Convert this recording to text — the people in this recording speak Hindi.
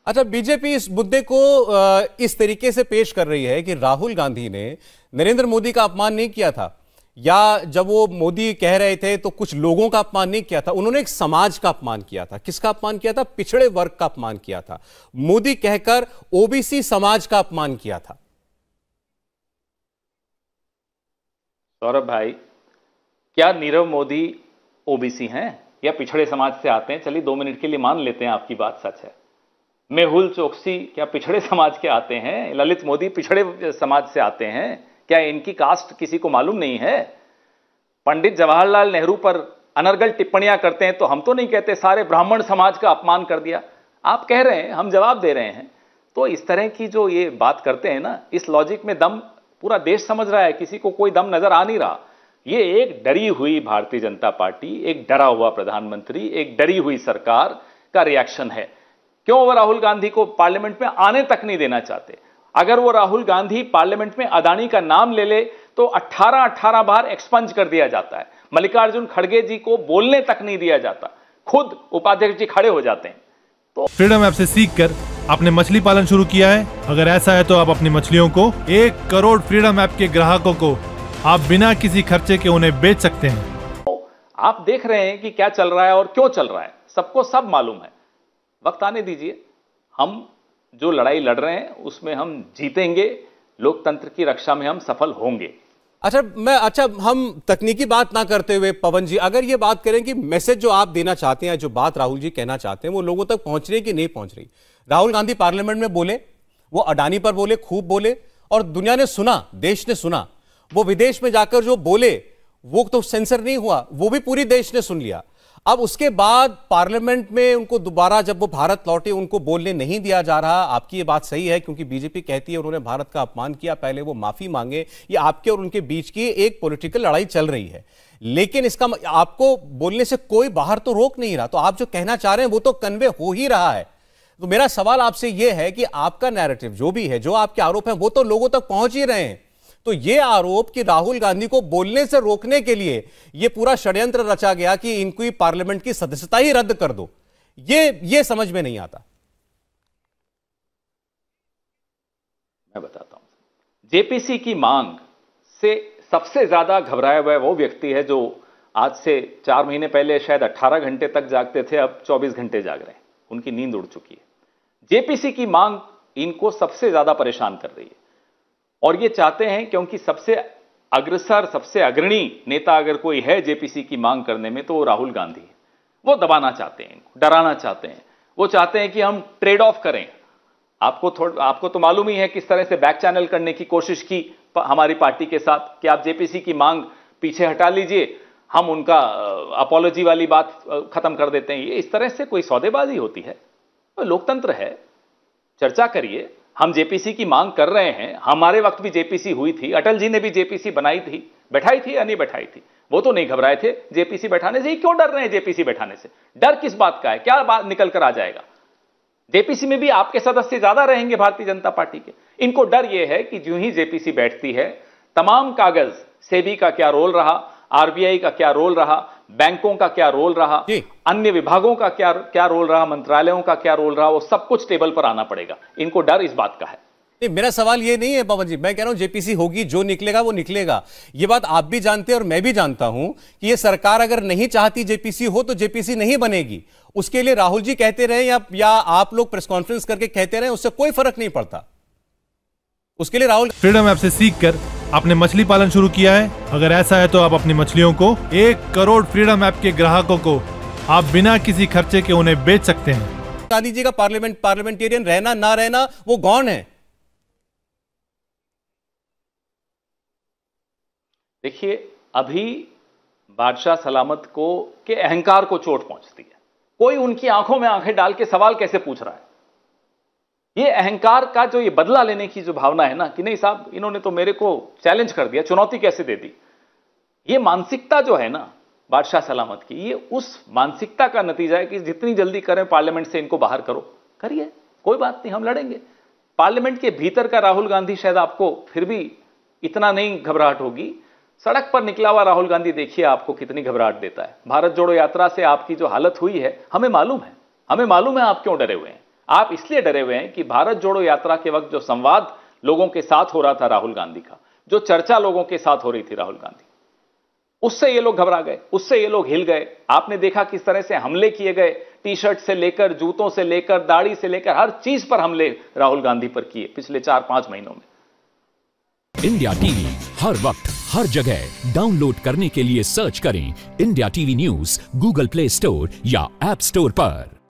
अच्छा, बीजेपी इस मुद्दे को इस तरीके से पेश कर रही है कि राहुल गांधी ने नरेंद्र मोदी का अपमान नहीं किया था, या जब वो मोदी कह रहे थे तो कुछ लोगों का अपमान नहीं किया था, उन्होंने एक समाज का अपमान किया था। किसका अपमान किया था? पिछड़े वर्ग का अपमान किया था। मोदी कहकर ओबीसी समाज का अपमान किया था। सौरभ भाई, क्या नीरव मोदी ओबीसी हैं या पिछड़े समाज से आते हैं? चलिए 2 मिनट के लिए मान लेते हैं आपकी बात सच है। मेहुल चोकसी क्या पिछड़े समाज के आते हैं? ललित मोदी पिछड़े समाज से आते हैं? क्या इनकी कास्ट किसी को मालूम नहीं है? पंडित जवाहरलाल नेहरू पर अनर्गल टिप्पणियां करते हैं तो हम तो नहीं कहते सारे ब्राह्मण समाज का अपमान कर दिया। आप कह रहे हैं, हम जवाब दे रहे हैं। तो इस तरह की जो ये बात करते हैं ना, इस लॉजिक में दम पूरा देश समझ रहा है, किसी को कोई दम नजर आ नहीं रहा। ये एक डरी हुई भारतीय जनता पार्टी, एक डरा हुआ प्रधानमंत्री, एक डरी हुई सरकार का रिएक्शन है। क्यों वो राहुल गांधी को पार्लियामेंट में आने तक नहीं देना चाहते? अगर वो राहुल गांधी पार्लियामेंट में अदानी का नाम ले ले तो 18 बार एक्सपंज कर दिया जाता है। मल्लिकार्जुन खड़गे जी को बोलने तक नहीं दिया जाता, खुद उपाध्यक्ष जी खड़े हो जाते हैं। तो फ्रीडम ऐप से सीखकर आपने मछली पालन शुरू किया है? अगर ऐसा है तो आप अपनी मछलियों को 1 करोड़ फ्रीडम ऐप के ग्राहकों को आप बिना किसी खर्चे के उन्हें बेच सकते हैं। आप देख रहे हैं कि क्या चल रहा है और क्यों चल रहा है, सबको सब मालूम है। वक्त आने दीजिए, हम जो लड़ाई लड़ रहे हैं उसमें हम जीतेंगे, लोकतंत्र की रक्षा में हम सफल होंगे। अच्छा, हम तकनीकी बात ना करते हुए पवन जी, अगर ये बात करें कि मैसेज जो आप देना चाहते हैं, जो बात राहुल जी कहना चाहते हैं, वो लोगों तक पहुंच रही है कि नहीं पहुंच रही? राहुल गांधी पार्लियामेंट में बोले, वो अडानी पर बोले, खूब बोले, और दुनिया ने सुना, देश ने सुना। वो विदेश में जाकर जो बोले वो तो सेंसर नहीं हुआ, वो भी पूरी देश ने सुन लिया। अब उसके बाद पार्लियामेंट में उनको दोबारा जब वो भारत लौटे उनको बोलने नहीं दिया जा रहा। आपकी ये बात सही है, क्योंकि बीजेपी कहती है उन्होंने भारत का अपमान किया, पहले वो माफी मांगे। ये आपके और उनके बीच की एक पॉलिटिकल लड़ाई चल रही है, लेकिन इसका आपको बोलने से कोई बाहर तो रोक नहीं रहा। तो आप जो कहना चाह रहे हैं वो तो कन्वे हो ही रहा है। तो मेरा सवाल आपसे यह है कि आपका नैरेटिव जो भी है, जो आपके आरोप हैं, वो तो लोगों तक पहुंच ही रहे हैं। तो ये आरोप कि राहुल गांधी को बोलने से रोकने के लिए ये पूरा षड्यंत्र रचा गया कि इनकी पार्लियामेंट की सदस्यता ही रद्द कर दो, ये समझ में नहीं आता। मैं बताता हूं, जेपीसी की मांग से सबसे ज्यादा घबराया हुआ वो व्यक्ति है जो आज से 4 महीने पहले शायद 18 घंटे तक जागते थे, अब 24 घंटे जाग रहे हैं। उनकी नींद उड़ चुकी है। जेपीसी की मांग इनको सबसे ज्यादा परेशान कर रही है, और ये चाहते हैं, क्योंकि सबसे अग्रसर, सबसे अग्रणी नेता अगर कोई है जेपीसी की मांग करने में तो वो राहुल गांधी है। वो दबाना चाहते हैं, डराना चाहते हैं। वो चाहते हैं कि हम ट्रेड ऑफ करें। आपको तो मालूम ही है किस तरह से बैक चैनल करने की कोशिश की हमारी पार्टी के साथ कि आप जेपीसी की मांग पीछे हटा लीजिए, हम उनका अपॉलॉजी वाली बात खत्म कर देते हैं। ये इस तरह से कोई सौदेबाजी होती है? तो लोकतंत्र है, चर्चा करिए। हम जेपीसी की मांग कर रहे हैं, हमारे वक्त भी जेपीसी हुई थी, अटल जी ने भी जेपीसी बनाई थी, बैठाई थी या नहीं बैठाई थी? वो तो नहीं घबराए थे जेपीसी बैठाने से। ही क्यों डर रहे हैं जेपीसी बैठाने से? डर किस बात का है? क्या बात निकल कर आ जाएगा? जेपीसी में भी आपके सदस्य ज्यादा रहेंगे भारतीय जनता पार्टी के। इनको डर यह है कि जो ही जेपीसी बैठती है, तमाम कागज, सेबी का क्या रोल रहा, आरबीआई का क्या रोल रहा, बैंकों का क्या रोल रहा, अन्य विभागों का क्या रोल रहा, मंत्रालयों का क्या रोल रहा, वो सब कुछ टेबल पर आना पड़ेगा। इनको डर इस बात का है। नहीं, मेरा सवाल ये नहीं है पवन जी, मैं कह रहा हूं जेपीसी होगी, जो निकलेगा वो निकलेगा। ये बात आप भी जानते हैं और मैं भी जानता हूं कि ये सरकार अगर नहीं चाहती जेपीसी हो तो जेपीसी नहीं बनेगी। उसके लिए राहुल जी कहते रहे या आप लोग प्रेस कॉन्फ्रेंस करके कहते रहे, उससे कोई फर्क नहीं पड़ता। उसके लिए राहुल फ्रीडम ऐप से सीखकर आपने मछली पालन शुरू किया है? अगर ऐसा है तो आप अपनी मछलियों को 1 करोड़ फ्रीडम ऐप के ग्राहकों को आप बिना किसी खर्चे के उन्हें बेच सकते हैं। गांधी जी का पार्लियामेंटेरियन रहना ना रहना वो गौण है। देखिए, अभी बादशाह सलामत को के अहंकार को चोट पहुंचती है। कोई उनकी आंखों में आंखें डाल के सवाल कैसे पूछ रहा है? ये अहंकार का जो ये बदला लेने की जो भावना है ना, कि नहीं साहब इन्होंने तो मेरे को चैलेंज कर दिया, चुनौती कैसे दे दी, ये मानसिकता जो है ना बादशाह सलामत की, ये उस मानसिकता का नतीजा है कि जितनी जल्दी करें पार्लियामेंट से इनको बाहर करो, करिए, कोई बात नहीं, हम लड़ेंगे। पार्लियामेंट के भीतर का राहुल गांधी शायद आपको फिर भी इतना नहीं घबराहट होगी। सड़क पर निकला हुआ राहुल गांधी देखिए आपको कितनी घबराहट देता है। भारत जोड़ो यात्रा से आपकी जो हालत हुई है, हमें मालूम है आप क्यों डरे हुए हैं। आप इसलिए डरे हुए हैं कि भारत जोड़ो यात्रा के वक्त जो संवाद लोगों के साथ हो रहा था राहुल गांधी का, जो चर्चा लोगों के साथ हो रही थी राहुल गांधी, उससे ये लोग घबरा गए, उससे ये लोग हिल गए। आपने देखा किस तरह से हमले किए गए, टी शर्ट से लेकर, जूतों से लेकर, दाढ़ी से लेकर, हर चीज पर हमले राहुल गांधी पर किए पिछले 4-5 महीनों में। इंडिया टीवी हर वक्त हर जगह डाउनलोड करने के लिए सर्च करें India TV news Google play store या ऐप स्टोर पर।